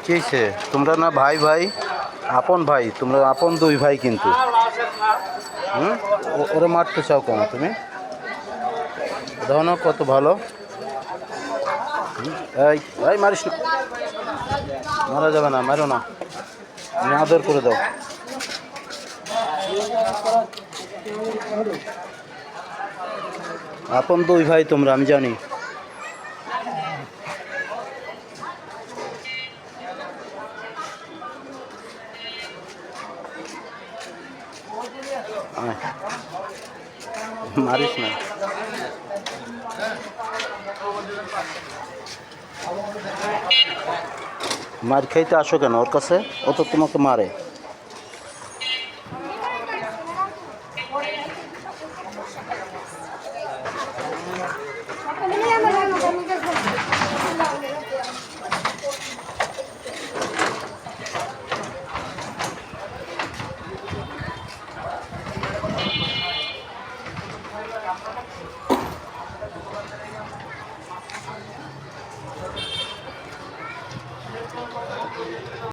কি হয়েছে? তোমরা না ভাই ভাই, আপন ভাই, তোমরা আপন দুই ভাই কিন্তু। হুম, ওরে মারতে চাও কেন তুমি? দেখো না কত ভালো। এই এই মারিস না, মারা যাবে না, মারো না, তুমি আদর করে দাও। আপন দুই ভাই তোমরা, আমি জানি। আয়, মারিস না। মার খাইতে আসো কেন ওর কাছে? ও তো তোমাকে মারে।